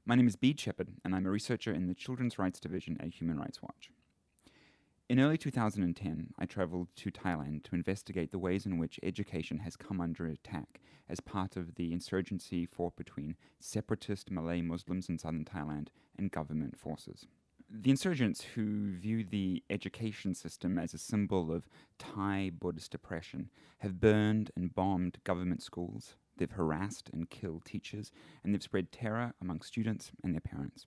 My name is Bede Sheppard, and I'm a researcher in the Children's Rights Division at Human Rights Watch. In early 2010, I travelled to Thailand to investigate the ways in which education has come under attack as part of the insurgency fought between separatist Malay Muslims in southern Thailand and government forces. The insurgents, who view the education system as a symbol of Thai Buddhist oppression, have burned and bombed government schools. They've harassed and killed teachers, and they've spread terror among students and their parents.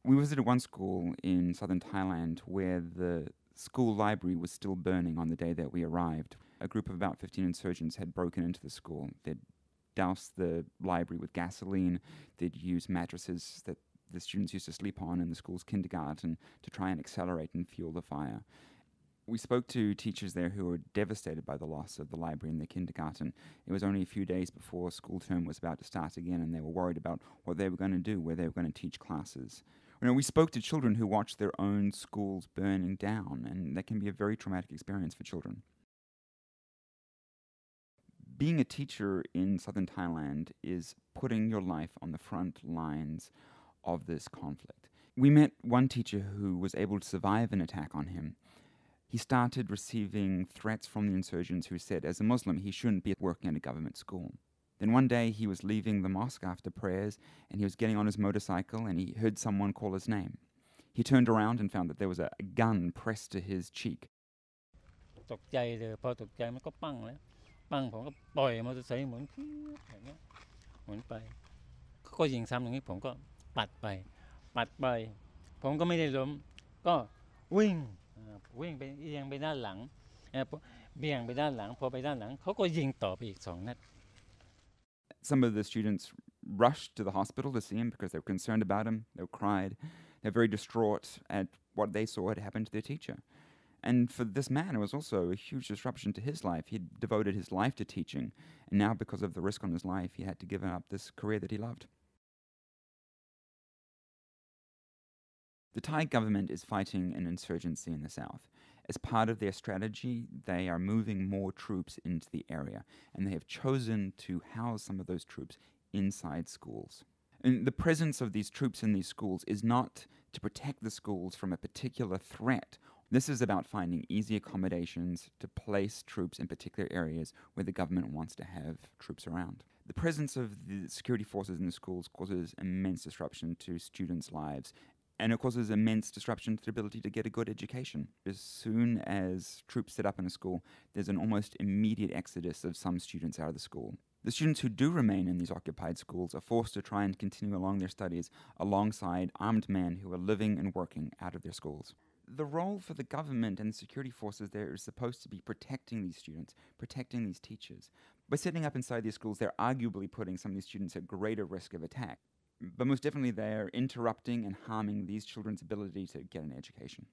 We visited one school in southern Thailand where the school library was still burning on the day that we arrived. A group of about 15 insurgents had broken into the school. They'd doused the library with gasoline. They'd used mattresses that the students used to sleep on in the school's kindergarten to try and accelerate and fuel the fire. We spoke to teachers there who were devastated by the loss of the library in their kindergarten. It was only a few days before school term was about to start again, and they were worried about what they were going to do, where they were going to teach classes. We spoke to children who watched their own schools burning down, and that can be a very traumatic experience for children. Being a teacher in southern Thailand is putting your life on the front lines of this conflict. We met one teacher who was able to survive an attack on him. He started receiving threats from the insurgents who said, as a Muslim, he shouldn't be working at a government school. Then one day he was leaving the mosque after prayers, and he was getting on his motorcycle, and he heard someone call his name. He turned around and found that there was a gun pressed to his cheek. ตกใจเลยพอตกใจมันก็ปั้งแล้วปั้งผมก็ปล่อยมอเตอร์ไซค์หมุนอย่างเงี้ยหมุนไปก็ยิงซ้ำตรงนี้ผมก็ปัดไปผมก็ไม่ได้ล้มก็วิ่งไปเอียงไปด้านหลังเบี่ยงไปด้านหลังพอไปด้านหลังเขาก็ยิงต่อไปอีก2 นัด Some of the students rushed to the hospital to see him because they were concerned about him. They cried. They're very distraught at what they saw had happened to their teacher. And for this man, it was also a huge disruption to his life. He'd devoted his life to teaching, and now because of the risk on his life, he had to give up this career that he loved. The Thai government is fighting an insurgency in the south. As part of their strategy, they are moving more troops into the area, and they have chosen to house some of those troops inside schools. And the presence of these troops in these schools is not to protect the schools from a particular threat. This is about finding easy accommodations to place troops in particular areas where the government wants to have troops around. The presence of the security forces in the schools causes immense disruption to students' lives, and it causes immense disruption to their ability to get a good education. As soon as troops set up in a school, there's an almost immediate exodus of some students out of the school. The students who do remain in these occupied schools are forced to try and continue along their studies alongside armed men who are living and working out of their schools. The role for the government and the security forces there is supposed to be protecting these students, protecting these teachers. By setting up inside these schools, they're arguably putting some of these students at greater risk of attack. But most definitely, they're interrupting and harming these children's ability to get an education.